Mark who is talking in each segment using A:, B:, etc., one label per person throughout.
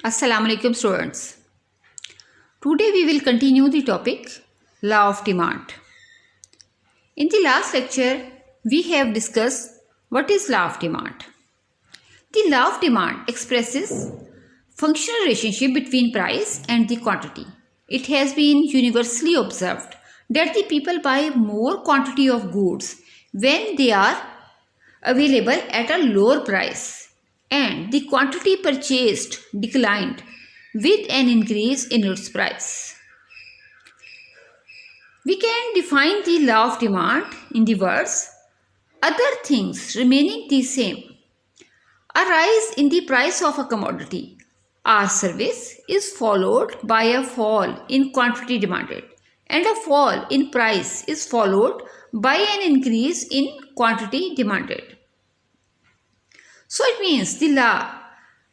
A: Assalamu alaikum students. Today we will continue the topic law of demand. In the last lecture we have discussed what is law of demand. The law of demand expresses functional relationship between price and the quantity. It has been universally observed that the people buy more quantity of goods when they are available at a lower price, and the quantity purchased declined with an increase in its price. We can define the law of demand in the words: other things remaining the same, a rise in the price of a commodity or service is followed by a fall in quantity demanded, and a fall in price is followed by an increase in quantity demanded. So it means the law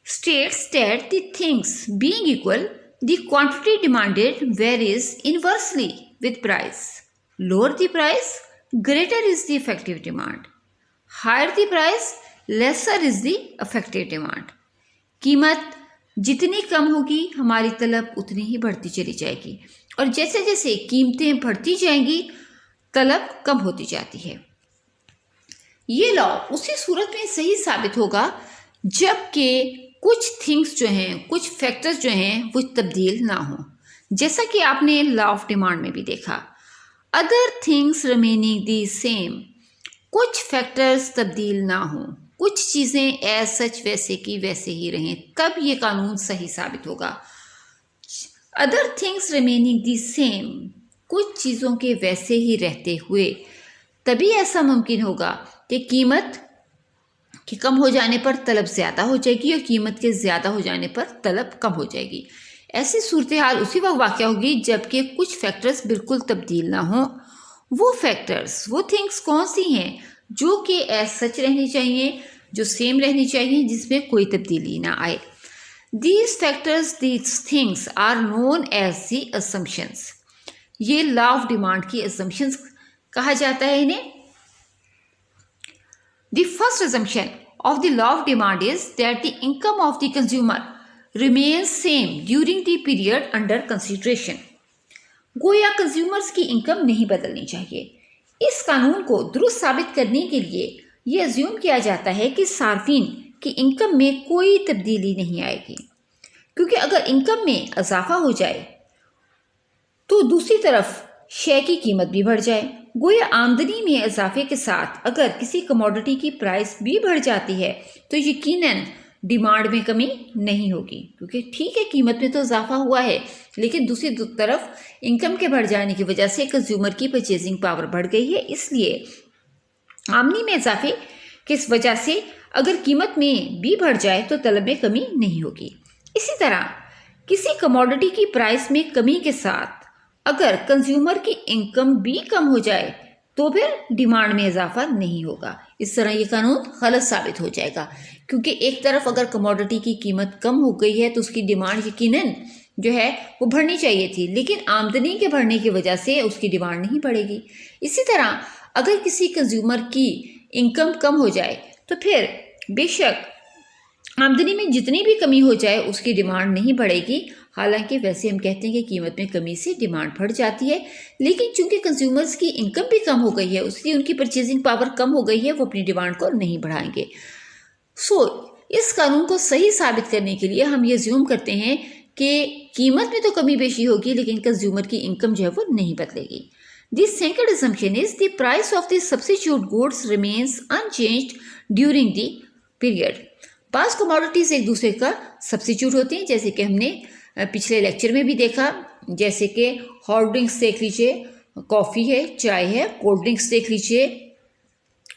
A: states that the things being equal, the quantity demanded varies inversely with price. Lower the price, greater is the effective demand. Higher the price, lesser is the effective demand. कीमत जितनी कम होगी हमारी तलब उतनी ही बढ़ती चली जाएगी, और जैसे जैसे कीमतें बढ़ती जाएंगी तलब कम होती जाती है। ये लॉ उसी सूरत में सही साबित होगा जबकि कुछ थिंग्स जो हैं, कुछ फैक्टर्स जो हैं वो तब्दील ना हो। जैसा कि आपने लॉ ऑफ डिमांड में भी देखा, other things remaining the same, कुछ फैक्टर्स तब्दील ना हो, कुछ चीज़ें एज सच वैसे की वैसे ही रहें, तब ये कानून सही साबित होगा। Other things remaining the same, कुछ चीज़ों के वैसे ही रहते हुए तभी ऐसा मुमकिन होगा कि कीमत के कम हो जाने पर तलब ज़्यादा हो जाएगी और कीमत के ज़्यादा हो जाने पर तलब कम हो जाएगी। ऐसी सूरत हाल उसी वक्त वाक़या होगी जबकि कुछ फैक्टर्स बिल्कुल तब्दील ना हो। वो फैक्टर्स, वो थिंग्स कौन सी हैं जो कि एज सच रहनी चाहिए, जो सेम रहनी चाहिए, जिसमें कोई तब्दीली ना आए। These factors, these things are known as the assumptions. ये लॉ ऑफ डिमांड की असम्पशंस कहा जाता है इन्हें। The first assumption of the law of demand is that the income of the consumer remains same during the period under consideration. गोया consumers की income नहीं बदलनी चाहिए। इस कानून को दुरुस्त साबित करने के लिए ये अज्यूम किया जाता है कि सार्फिन की इनकम में कोई तब्दीली नहीं आएगी, क्योंकि अगर इनकम में इजाफा हो जाए तो दूसरी तरफ शे की कीमत भी बढ़ जाए। गोया आमदनी में इजाफे के साथ अगर किसी कमोडिटी की प्राइस भी बढ़ जाती है तो यकीनन डिमांड में कमी नहीं होगी, क्योंकि ठीक है कीमत में तो इजाफा हुआ है, लेकिन दूसरी तरफ इनकम के बढ़ जाने की वजह से कंज्यूमर की परचेजिंग पावर बढ़ गई है। इसलिए आमदनी में इजाफे की वजह से अगर कीमत में भी बढ़ जाए तो तलब में कमी नहीं होगी। इसी तरह किसी कमोडिटी की प्राइस में कमी के साथ अगर कंज्यूमर की इनकम भी कम हो जाए तो फिर डिमांड में इजाफा नहीं होगा। इस तरह ये कानून गलत साबित हो जाएगा, क्योंकि एक तरफ अगर कमोडिटी की कीमत कम हो गई है तो उसकी डिमांड यकीनन जो है वो बढ़नी चाहिए थी, लेकिन आमदनी के बढ़ने की वजह से उसकी डिमांड नहीं बढ़ेगी। इसी तरह अगर किसी कंज्यूमर की इनकम कम हो जाए तो फिर बेशक आमदनी में जितनी भी कमी हो जाए उसकी डिमांड नहीं बढ़ेगी। हालांकि वैसे हम कहते हैं कि कीमत में कमी से डिमांड बढ़ जाती है, लेकिन चूंकि कंज्यूमर्स की इनकम भी कम हो गई है, उसकी उनकी परचेजिंग पावर कम हो गई है, वो अपनी डिमांड को नहीं बढ़ाएंगे। इस कानून को सही साबित करने के लिए हम ये ज्यूम करते हैं कि कीमत में तो कमी बेशी होगी लेकिन कंज्यूमर की इनकम जो है वो नहीं बदलेगी। The second assumption is the price of the substitute goods remains unchanged during the period. Pass commodities एक दूसरे का सब्स्टिट्यूट होते हैं, जैसे कि हमने पिछले लेक्चर में भी देखा। जैसे कि हॉट ड्रिंक्स देख लीजिए, कॉफ़ी है, चाय है, कोल्ड ड्रिंक्स देख लीजिए,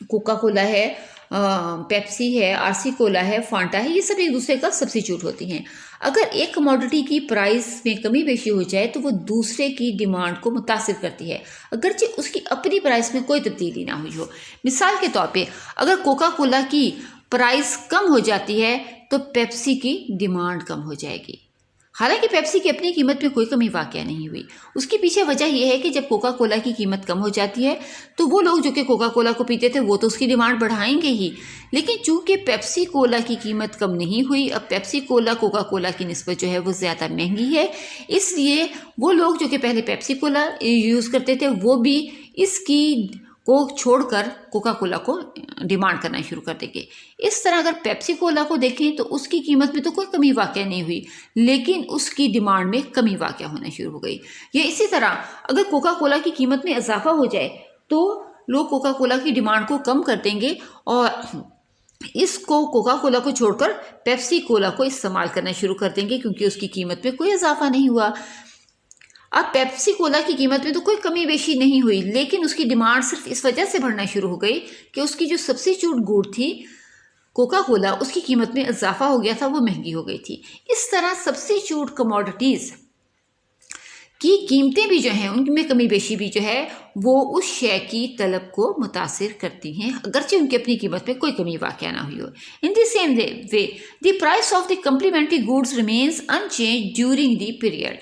A: कोका कोला है, पेप्सी है, आरसी कोला है, फांटा है, ये सब एक दूसरे का सब्स्टिट्यूट होती हैं। अगर एक कमोडिटी की प्राइस में कमी बेशी हो जाए तो वो दूसरे की डिमांड को मुतासिर करती है, अगरचे उसकी अपनी प्राइस में कोई तब्दीली ना हुई हो। मिसाल के तौर पे अगर कोका कोला की प्राइस कम हो जाती है तो पेप्सी की डिमांड कम हो जाएगी। हालांकि पेप्सी की अपनी कीमत में कोई कमी वाकया नहीं हुई। उसके पीछे वजह यह है कि जब कोका कोला की कीमत कम हो जाती है तो वो लोग जो कि कोका कोला को पीते थे वो तो उसकी डिमांड बढ़ाएंगे ही, लेकिन चूंकि पेप्सी कोला की कीमत कम नहीं हुई, अब पेप्सी कोला कोका कोला की निस्बत जो है वो ज़्यादा महंगी है, इसलिए वो लोग जो कि पहले पेप्सी कोला यूज़ करते थे वो भी इसकी को छोड़कर कोका कोला को डिमांड करना शुरू कर देंगे। इस तरह अगर पेप्सी कोला को देखें तो उसकी कीमत में तो कोई कमी वाकया नहीं हुई, लेकिन उसकी डिमांड में कमी वाकया होना शुरू हो गई। या इसी तरह अगर कोका कोला की कीमत में इजाफा हो जाए तो लोग कोका कोला की डिमांड को कम कर देंगे और इसको कोका कोला को छोड़कर पेप्सी कोला को इस्तेमाल करना शुरू कर देंगे, क्योंकि उसकी कीमत में कोई इजाफा नहीं हुआ। अब पेप्सी कोला की कीमत में तो कोई कमी बेशी नहीं हुई, लेकिन उसकी डिमांड सिर्फ इस वजह से बढ़ना शुरू हो गई कि उसकी जो सब्स्टिट्यूट गुड थी कोका कोला, उसकी कीमत में इजाफा हो गया था, वो महंगी हो गई थी। इस तरह सब्स्टिट्यूट कमोडिटीज़ की कीमतें भी जो हैं उनमें कमी बेशी भी जो है वो उस शय की तलब को मुतासिर करती हैं, अगरचे उनकी अपनी कीमत में कोई कमी वाक़या ना हुई हो। In the same way the price of the complementary goods remains unchanged during the period.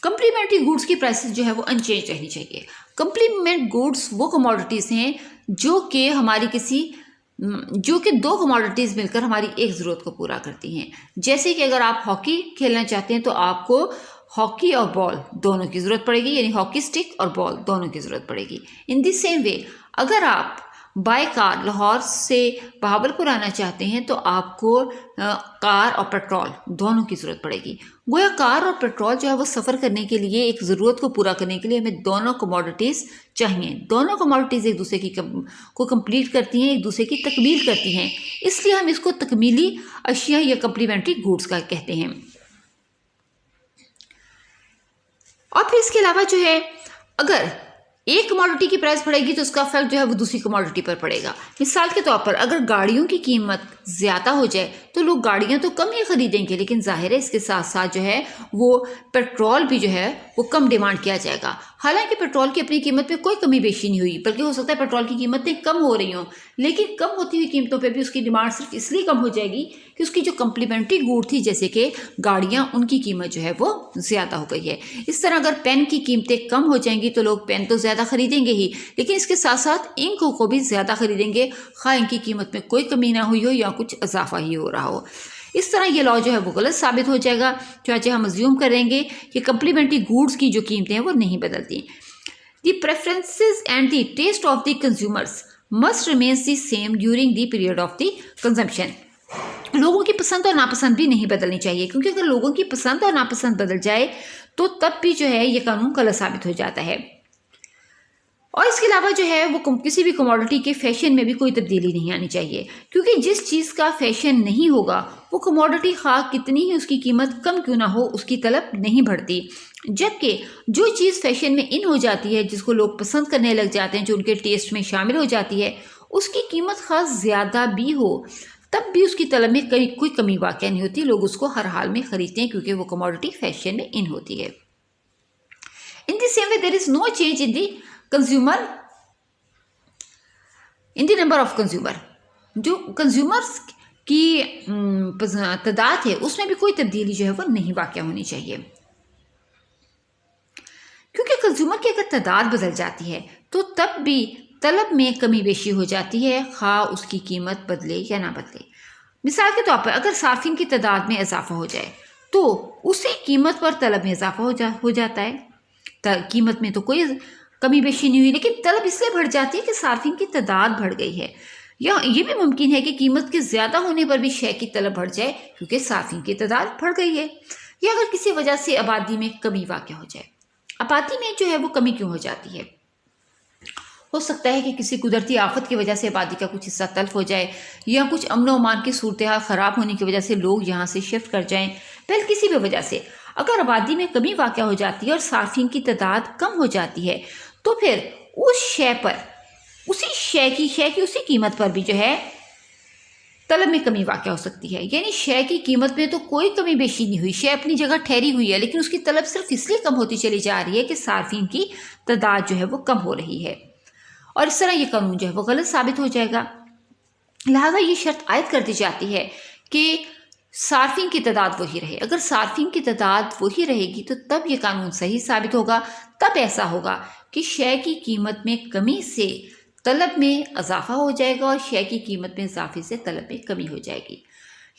A: Complementary goods की प्राइसेस जो है वो अनचेंज रहनी चाहिए। कम्प्लीमेंट गुड्स वो कमोडिटीज़ हैं जो कि दो कमोडिटीज़ मिलकर हमारी एक ज़रूरत को पूरा करती हैं। जैसे कि अगर आप हॉकी खेलना चाहते हैं तो आपको हॉकी और बॉल दोनों की ज़रूरत पड़ेगी, यानी हॉकी स्टिक और बॉल दोनों की ज़रूरत पड़ेगी। इन द सेम वे अगर आप बाय कार लाहौर से बहावलपुर आना चाहते हैं तो आपको कार और पेट्रोल दोनों की ज़रूरत पड़ेगी। गोया कार और पेट्रोल जो है वो सफ़र करने के लिए, एक ज़रूरत को पूरा करने के लिए हमें दोनों कमोडिटीज़ चाहिए। दोनों कमोडिटीज़ एक दूसरे की को कंप्लीट करती हैं, एक दूसरे की तकमील करती हैं, इसलिए हम इसको तकमीली अशिया या कम्प्लीमेंट्री गुड्स का कहते हैं। और फिर इसके अलावा जो है अगर एक कमोडिटी की प्राइस बढ़ेगी तो उसका इफेक्ट जो है वो दूसरी कमोडिटी पर पड़ेगा। मिसाल के तौर पर अगर गाड़ियों की कीमत ज़्यादा हो जाए तो लोग गाड़ियां तो कम ही खरीदेंगे, लेकिन जाहिर है इसके साथ साथ जो है वो पेट्रोल भी जो है वो कम डिमांड किया जाएगा। हालांकि पेट्रोल की अपनी कीमत में कोई कमी बेशी नहीं हुई, बल्कि हो सकता है पेट्रोल की कीमतें कम हो रही हों, लेकिन कम होती हुई कीमतों पर भी उसकी डिमांड सिर्फ इसलिए कम हो जाएगी कि उसकी जो कम्प्लीमेंट्री गुड थी जैसे कि गाड़ियाँ, उनकी कीमत जो है वो ज़्यादा हो गई है। इस तरह अगर पेन की कीमतें कम हो जाएंगी तो लोग पेन तो ज़्यादा खरीदेंगे ही, लेकिन इसके साथ साथ इंक को भी ज़्यादा खरीदेंगे, खा इनकी कीमत में कोई कमी ना हुई हो या कुछ इजाफा ही हो रहा हो। इस तरह ये लॉ जो है वो गलत साबित हो जाएगा, चाहे हम अज्यूम करेंगे कि कम्प्लीमेंट्री गुड्स की जो कीमतें हैं वो नहीं बदलती। The preferences and the taste of the consumers must remains the same during the period of the consumption. लोगों की पसंद और नापसंद भी नहीं बदलनी चाहिए, क्योंकि अगर लोगों की पसंद और नापसंद बदल जाए तो तब भी जो है ये कानून गलत साबित हो जाता है। और इसके अलावा जो है वो किसी भी कमोडिटी के फैशन में भी कोई तब्दीली नहीं आनी चाहिए, क्योंकि जिस चीज़ का फैशन नहीं होगा वो कमोडिटी खा कितनी ही उसकी कीमत कम क्यों ना हो उसकी तलब नहीं बढ़ती, जबकि जो चीज़ फैशन में इन हो जाती है, जिसको लोग पसंद करने लग जाते हैं, जो उनके टेस्ट में शामिल हो जाती है, उसकी कीमत खास ज़्यादा भी हो तब भी उसकी तलब में कोई कमी वाक़या नहीं होती। लोग उसको हर हाल में खरीदते हैं क्योंकि वो कमोडिटी फैशन में इन होती है। In the same way there is no change in the consumer in the number of consumer. जो कंज्यूमर्स की तादाद है उसमें भी कोई तब्दीली जो है वो नहीं वाक़या होनी चाहिए, क्योंकि कंज्यूमर की अगर तादाद बदल जाती है तो तब भी तलब में कमी बेशी हो जाती है, खा उसकी कीमत बदले या ना बदले। मिसाल के तौर पर अगर सार्फिन की तादाद में इजाफा हो जाए तो उसी कीमत पर तलब में इजाफा हो जाता है। कीमत में तो कोई कमी बेशी नहीं हुई, लेकिन तलब इसलिए बढ़ जाती है कि सार्फिन की तादाद बढ़ गई है। या ये भी मुमकिन है कि कीमत के ज़्यादा होने पर भी शय की तलब बढ़ जाए क्योंकि सार्फिन की तादाद बढ़ गई है। या अगर किसी वजह से आबादी में कमी वाक़या हो जाए। आबादी में जो है वो कमी क्यों हो जाती है? हो सकता है कि किसी कुदरती आफत की वजह से आबादी का कुछ हिस्सा तल्फ हो जाए, या कुछ अमन अमान की सूरत हाल ख़राब होने की वजह से लोग यहाँ से शिफ्ट कर जाएं। पहले किसी भी वजह से अगर आबादी में कमी वाक़या हो जाती है और सार्फिन की तादाद कम हो जाती है तो फिर उस शय पर, उसी शय की उसी कीमत पर भी जो है तलब में कमी वाक़या हो सकती है। यानी शय की कीमत में तो कोई कमी बेशी नहीं हुई, शय अपनी जगह ठहरी हुई है, लेकिन उसकी तलब सिर्फ इसलिए कम होती चली जा रही है कि सार्फिन की तादाद जो है वो कम हो रही है। और इस तरह ये कानून जो है वो गलत साबित हो जाएगा। लिहाजा ये शर्त आयद कर दी जाती है कि सार्फिन की तादाद वही रहे। अगर सार्फिन की तादाद वही रहेगी तो तब ये कानून सही साबित होगा। तब ऐसा होगा कि शय की कीमत में कमी से तलब में इजाफा हो जाएगा और शय की कीमत में इजाफे से तलब में कमी हो जाएगी।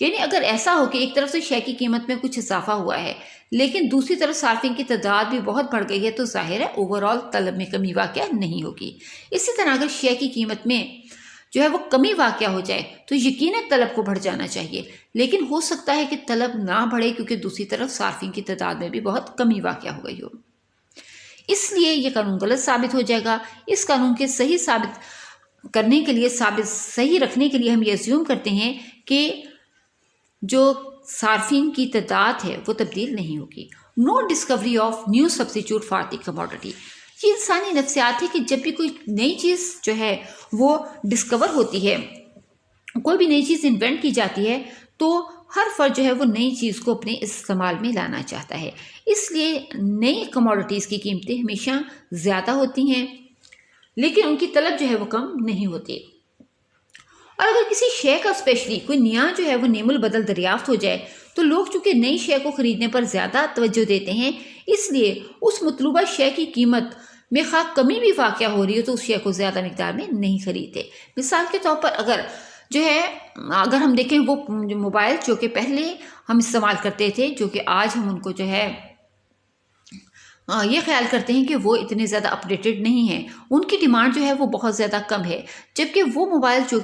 A: यानी अगर ऐसा हो कि एक तरफ से शय की कीमत में कुछ इजाफा हुआ है लेकिन दूसरी तरफ सार्फिन की तादाद भी बहुत बढ़ गई है तो जाहिर है ओवरऑल तलब में कमी वाक़या नहीं होगी। इसी तरह अगर शय की कीमत में जो है वो कमी वाक़या हो जाए तो यकीनन तलब को बढ़ जाना चाहिए, लेकिन हो सकता है कि तलब ना बढ़े क्योंकि दूसरी तरफ सार्फिन की तादाद में भी बहुत कमी वाक़या हो गई हो। इसलिए ये कानून गलत साबित हो जाएगा। इस कानून के सही साबित करने के लिए, सही रखने के लिए हम ये अस्यूम करते हैं कि जो सार्फिन की तादाद है वो तब्दील नहीं होगी। No discovery of new substitute for the commodity. ये इंसानी नफ्सियात है कि जब भी कोई नई चीज़ जो है वो डिस्कवर होती है, कोई भी नई चीज़ इन्वेंट की जाती है तो हर फर्द जो है वो नई चीज़ को अपने इस्तेमाल में लाना चाहता है। इसलिए नई कमोडिटीज़ की कीमतें हमेशा ज़्यादा होती हैं लेकिन उनकी तलब जो है वो कम नहीं होती। और अगर किसी शय का स्पेशली कोई नया जो है वो नेमुल बदल दरियाफ्त हो जाए तो लोग चूंकि नई शय को ख़रीदने पर ज़्यादा तवज्जो देते हैं, इसलिए उस मतलूबा शय की कीमत में खा कमी भी वाक़या हो रही हो तो उस शय को ज़्यादा मिकदार में नहीं ख़रीदते। मिसाल के तौर पर अगर हम देखें वो मोबाइल जो कि पहले हम इस्तेमाल करते थे, जो कि आज हम उनको जो है ये ख्याल करते हैं कि वो इतने ज़्यादा अपडेटेड नहीं है, उनकी डिमांड जो है वो बहुत ज़्यादा कम है, जबकि वो मोबाइल जो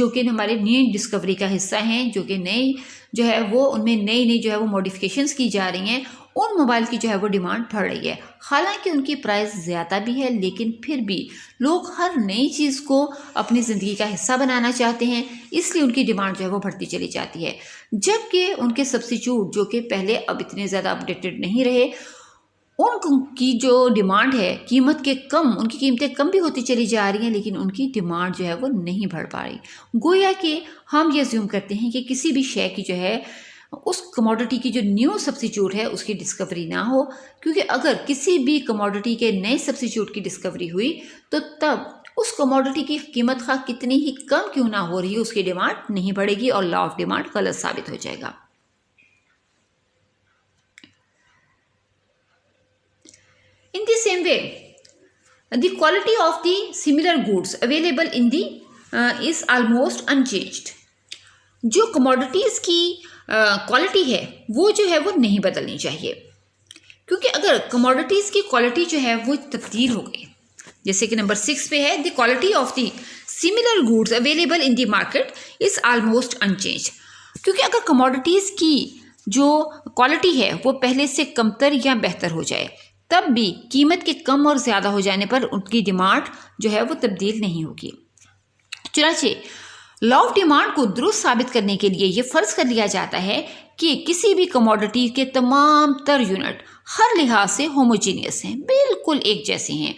A: कि हमारे नई डिस्कवरी का हिस्सा हैं, जो कि नई जो है वो उनमें नई जो है वो मॉडिफिकेशंस की जा रही हैं, उन मोबाइल की जो है वो डिमांड बढ़ रही है। हालांकि उनकी प्राइस ज़्यादा भी है लेकिन फिर भी लोग हर नई चीज़ को अपनी ज़िंदगी का हिस्सा बनाना चाहते हैं, इसलिए उनकी डिमांड जो है वो बढ़ती चली जाती है। जबकि उनके सब्स्टिट्यूट जो कि पहले अब इतने ज़्यादा अपडेटेड नहीं रहे, उनकी जो डिमांड है उनकी कीमतें कम भी होती चली जा रही हैं लेकिन उनकी डिमांड जो है वो नहीं बढ़ पा रही। गोया कि हम ये अज्यूम करते हैं कि किसी भी शय की जो है उस कमोडिटी की जो न्यू सब्स्टिट्यूट है उसकी डिस्कवरी ना हो, क्योंकि अगर किसी भी कमोडिटी के नए सब्स्टिट्यूट की डिस्कवरी हुई तो तब उस कमोडिटी की कीमत खा कितनी ही कम क्यों ना हो रही है उसकी डिमांड नहीं बढ़ेगी और लॉ ऑफ डिमांड गलत साबित हो जाएगा। In the same way, the quality of the similar goods available in the is almost unchanged. जो commodities की क्वालिटी है वो जो है वो नहीं बदलनी चाहिए, क्योंकि अगर commodities की क्वालिटी जो है वो तब्दील हो गई, जैसे कि नंबर 6 पे है the quality of the similar goods available in the market is almost unchanged। क्योंकि अगर commodities की जो क्वालिटी है वो पहले से कमतर या बेहतर हो जाए तब भी कीमत के कम और ज़्यादा हो जाने पर उनकी डिमांड जो है वो तब्दील नहीं होगी। चुनांचे लॉ ऑफ डिमांड को दुरुस्त साबित करने के लिए ये फ़र्ज़ कर लिया जाता है कि किसी भी कमोडिटी के तमाम तर यूनिट हर लिहाज से होमोजीनियस हैं, बिल्कुल एक जैसे हैं।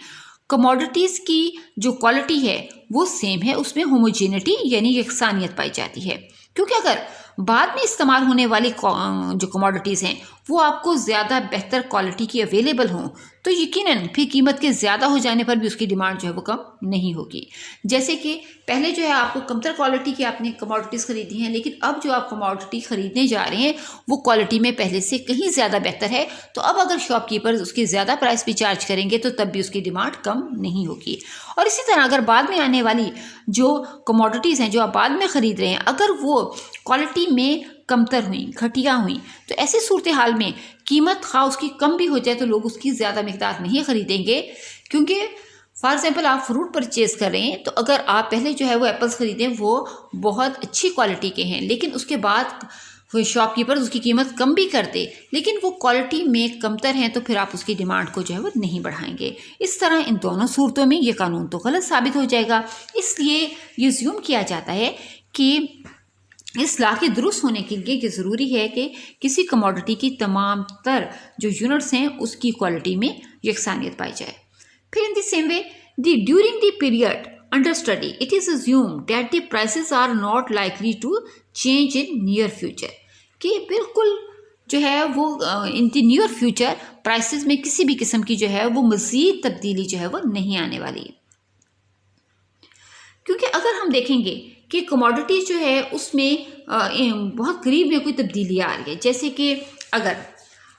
A: कमोडिटीज़ की जो क्वालिटी है वो सेम है, उसमें होमोजीनिटी यानी यकसानियत पाई जाती है। क्योंकि अगर बाद में इस्तेमाल होने वाली जो कमोडिटीज़ हैं वो आपको ज़्यादा बेहतर क्वालिटी की अवेलेबल हों तो यकीनन फिर कीमत के ज़्यादा हो जाने पर भी उसकी डिमांड जो है वो कम नहीं होगी। जैसे कि पहले जो है आपको कमतर क्वालिटी की आपने कमोडिटीज़ खरीदी हैं, लेकिन अब जो आप कमोडिटी खरीदने जा रहे हैं वो क्वालिटी में पहले से कहीं ज़्यादा बेहतर है, तो अब अगर शॉपकीपर्स उसकी ज़्यादा प्राइस भी चार्ज करेंगे तो तब भी उसकी डिमांड कम नहीं होगी। और इसी तरह अगर बाद में आने वाली जो कमोडिटीज़ हैं जो आप बाद में ख़रीद रहे हैं, अगर वो क्वालिटी में कमतर हुई, घटिया हुई, तो ऐसी सूरत हाल में कीमत खा उसकी कम भी हो जाए तो लोग उसकी ज़्यादा मिकदार नहीं ख़रीदेंगे। क्योंकि फॉर एग्जांपल आप फ्रूट परचेज़ कर रहे हैं तो अगर आप पहले जो है वो एप्पल्स ख़रीदें वो बहुत अच्छी क्वालिटी के हैं, लेकिन उसके बाद शॉपकीपर उसकी कीमत कम भी कर दे लेकिन वो क्वालिटी में कमतर हैं तो फिर आप उसकी डिमांड को जो है वो नहीं बढ़ाएंगे। इस तरह इन दोनों सूरतों में ये कानून तो गलत साबित हो जाएगा। इसलिए ये ज़्यूम किया जाता है कि इस लॉ के दुरुस्त होने के लिए ये ज़रूरी है कि किसी कमोडिटी की तमाम तर जो यूनिट्स हैं उसकी क्वालिटी में यकसानियत पाई जाए। फिर in the same way during the period under study it is assumed that the prices are not likely to change in near future, कि बिल्कुल जो है वो in the near future prices में किसी भी किस्म की जो है वो मज़ीद तब्दीली जो है वो नहीं आने वाली। क्योंकि अगर हम देखेंगे कि कमोडिटी जो है उसमें बहुत करीब में कोई तब्दीली आ रही है। जैसे कि अगर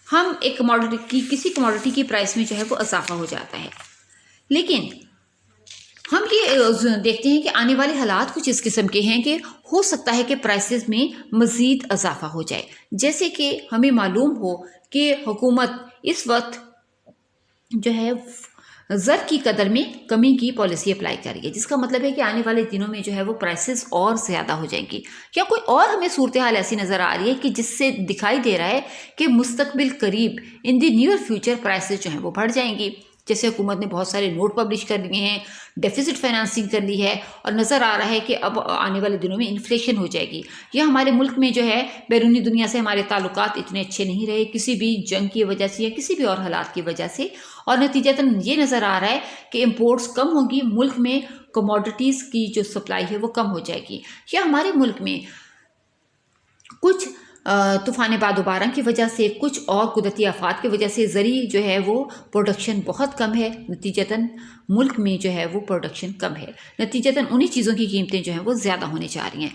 A: हम एक कमोडिटी की किसी कमोडिटी की प्राइस में जो है वो इजाफा हो जाता है, लेकिन हम ये देखते हैं कि आने वाले हालात कुछ इस किस्म के हैं कि हो सकता है कि प्राइसेस में मज़ीद इजाफा हो जाए। जैसे कि हमें मालूम हो कि हुकूमत इस वक्त जो है ज़र की कदर में कमी की पॉलिसी अप्लाई कर रही है, जिसका मतलब है कि आने वाले दिनों में जो है वो प्राइसेस और ज़्यादा हो जाएंगी। क्या कोई और हमें सूरत हाल ऐसी नज़र आ रही है कि जिससे दिखाई दे रहा है कि मुस्तकबिल करीब इन द नियर फ्यूचर प्राइसेस जो हैं वो बढ़ जाएंगी? जैसे हुकूमत ने बहुत सारे नोट पब्लिश कर दिए हैं, डेफिसिट फाइनेंसिंग कर ली है और नज़र आ रहा है कि अब आने वाले दिनों में इन्फ्लेशन हो जाएगी। या हमारे मुल्क में जो है बैरूनी दुनिया से हमारे ताल्लुकात इतने अच्छे नहीं रहे किसी भी जंग की वजह से या किसी भी और हालात की वजह से, और नतीजतन ये नज़र आ रहा है कि इम्पोर्ट्स कम होंगी, मुल्क में कमोडिटीज़ की जो सप्लाई है वो कम हो जाएगी। या हमारे मुल्क में कुछ तूफ़ान बादुबारा की वजह से, कुछ और कुदरती आफात की वजह से ज़री जो है वो प्रोडक्शन बहुत कम है, नतीजतन मुल्क में जो है वो प्रोडक्शन कम है, नतीजतन उन्हीं चीज़ों की कीमतें जो हैं वो ज़्यादा होने जा रही हैं।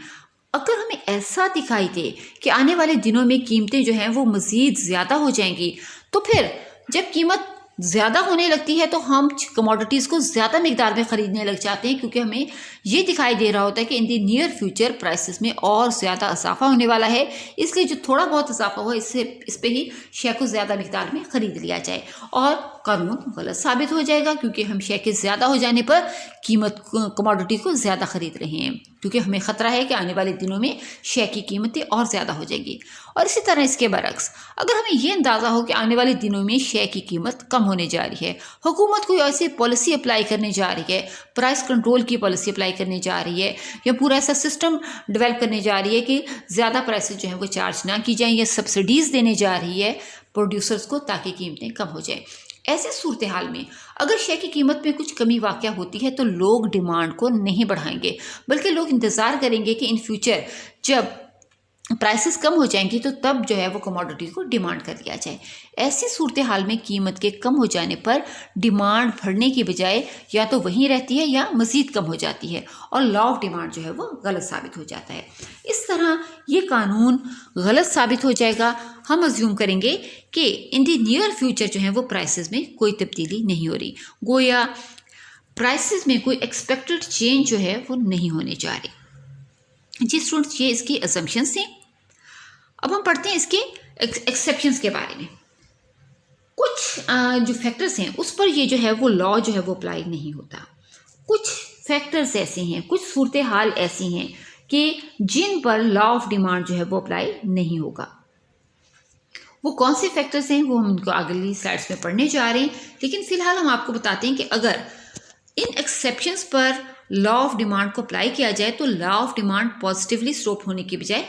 A: अगर हमें ऐसा दिखाई दे कि आने वाले दिनों में कीमतें जो हैं वो मज़ीद ज़्यादा हो जाएंगी, तो फिर जब कीमत ज़्यादा होने लगती है तो हम कमोडिटीज़ को ज़्यादा मिकदार में ख़रीदने लग जाते हैं, क्योंकि हमें ये दिखाई दे रहा होता है कि इन दी नियर फ्यूचर प्राइसेस में और ज़्यादा इजाफा होने वाला है, इसलिए जो थोड़ा बहुत इजाफा हो इस पर ही शे को ज़्यादा मिकदार में ख़रीद लिया जाए और कानून गलत साबित हो जाएगा, क्योंकि हम शे के ज़्यादा हो जाने पर कीमत कमोडिटी को ज़्यादा ख़रीद रहे हैं, क्योंकि हमें ख़तरा है कि आने वाले दिनों में शे की कीमतें और ज़्यादा हो जाएंगी। और इसी तरह इसके बरक्स अगर हमें ये अंदाज़ा हो कि आने वाले दिनों में शे की कीमत कम होने जा रही है, हुकूमत कोई ऐसी पॉलिसी अप्लाई करने जा रही है, प्राइस कंट्रोल की पॉलिसी अप्लाई करने जा रही है, या पूरा ऐसा सिस्टम डेवलप करने जा रही है कि ज़्यादा प्राइसेस जो है वो चार्ज ना की जाएँ, या सब्सिडीज़ देने जा रही है प्रोड्यूसर्स को ताकि कीमतें कम हो जाए, ऐसे सूरत हाल में अगर शे की कीमत में कुछ कमी वाक़या होती है तो लोग डिमांड को नहीं बढ़ाएंगे, बल्कि लोग इंतज़ार करेंगे कि इन फ्यूचर जब प्राइसेस कम हो जाएंगी तो तब जो है वो कमोडिटी को डिमांड कर दिया जाए। ऐसी सूरत हाल में कीमत के कम हो जाने पर डिमांड बढ़ने की बजाय या तो वहीं रहती है या मज़ीद कम हो जाती है और लॉ ऑफ डिमांड जो है वो गलत साबित हो जाता है। इस तरह ये कानून गलत साबित हो जाएगा। हम अज्यूम करेंगे कि इन दी नियर फ्यूचर जो है वो प्राइसेस में कोई तब्दीली नहीं हो रही, गोया प्राइसेस में कोई एक्सपेक्टेड चेंज जो है वो नहीं होने जा रही। जी स्टूडेंट्स, ये इसकी असम्पशंस थी। अब हम पढ़ते हैं इसके एक्सेप्शंस के बारे में। कुछ जो फैक्टर्स हैं उस पर ये जो है वो लॉ जो है वो अप्लाई नहीं होता। कुछ फैक्टर्स ऐसे हैं, कुछ सूरत हाल ऐसी हैं कि जिन पर लॉ ऑफ डिमांड जो है वो अप्लाई नहीं होगा। वो कौन से फैक्टर्स हैं वो हम इनको अगली स्लाइड्स में पढ़ने जा रहे हैं, लेकिन फिलहाल हम आपको बताते हैं कि अगर इन एक्सेप्शंस पर लॉ ऑफ डिमांड को अप्लाई किया जाए तो law of demand positively slope होने की बजाय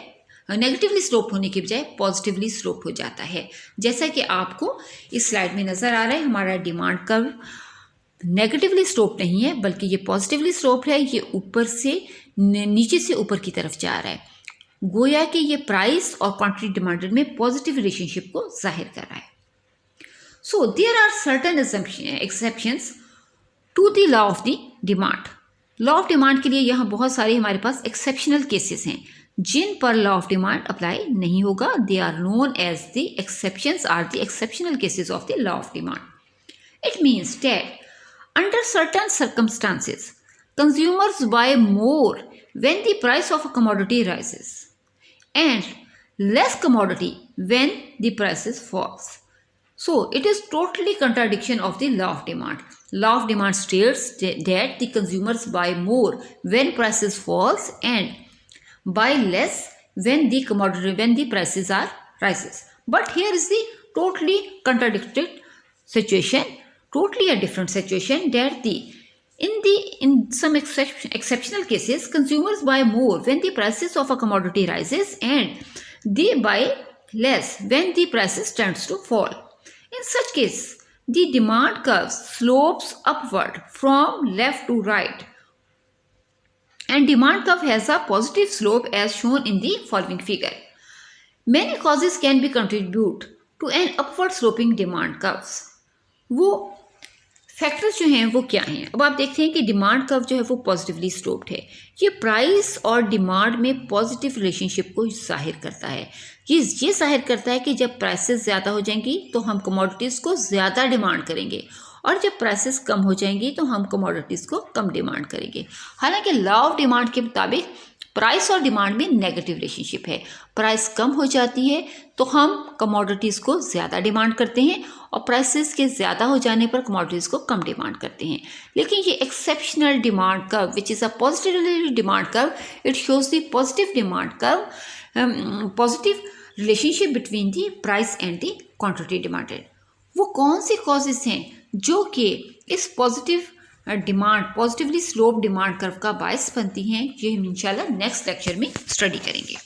A: नेगेटिवली स्लोप होने की बजाय पॉजिटिवली स्लोप हो जाता है। जैसा कि आपको इस स्लाइड में नज़र आ रहा है, हमारा डिमांड कर्व नेगेटिवली स्लोप नहीं है बल्कि ये पॉजिटिवली स्लोप है। ये ऊपर से नीचे से ऊपर की तरफ जा रहा है, गोया कि ये प्राइस और क्वांटिटी डिमांडेड में पॉजिटिव रिलेशनशिप को जाहिर कर रहा है। So there are certain exceptions to the law of the demand. Law of demand के लिए यहाँ बहुत सारे हमारे पास एक्सेप्शनल केसेस हैं जिन पर लॉ ऑफ डिमांड अप्लाई नहीं होगा। They are known as the exceptions are the exceptional cases of the law of demand. It means that under certain circumstances consumers buy more when the price of a commodity rises and less commodity when the prices falls. So it is totally contradiction of the law of demand. Law of demand states that the consumers buy more when prices falls and buy less when the prices are rises. But here is the totally contradicted situation, totally a different situation, that in some exceptional cases consumers buy more when the prices of a commodity rises and they buy less when the prices tends to fall. In such case, the demand curve slopes upward from left to right, and demand curve has a positive slope as shown in the following figure. Many causes can be contribute to an upward sloping demand curves. वो factors जो हैं वो क्या हैं। अब आप देखते हैं कि डिमांड कर्व जो है वो पॉजिटिवली स्लोप्ड है। ये प्राइस और डिमांड में पॉजिटिव रिलेशनशिप को जाहिर करता है। ये जाहिर करता है कि जब प्राइसेस ज़्यादा हो जाएंगी तो हम कमोडिटीज़ को ज़्यादा डिमांड करेंगे, और जब प्राइसेस कम हो जाएंगी तो हम कमोडिटीज़ को कम डिमांड करेंगे। हालांकि लॉ ऑफ डिमांड के मुताबिक प्राइस और डिमांड में नेगेटिव रिलेशनशिप है। प्राइस कम हो जाती है तो हम कमोडिटीज़ को ज़्यादा डिमांड करते हैं, और प्राइसेस के ज़्यादा हो जाने पर कमोडिटीज़ को कम डिमांड करते हैं। लेकिन ये exceptional demand curve which is a positive demand curve, it shows the positive demand curve, positive relationship between the price and the quantity demanded. वो कौन से कॉजेस हैं जो कि इस पॉजिटिवली स्लोप डिमांड कर्व का बायस बनती हैं, ये हम इंशाल्लाह नेक्स्ट लेक्चर में स्टडी करेंगे।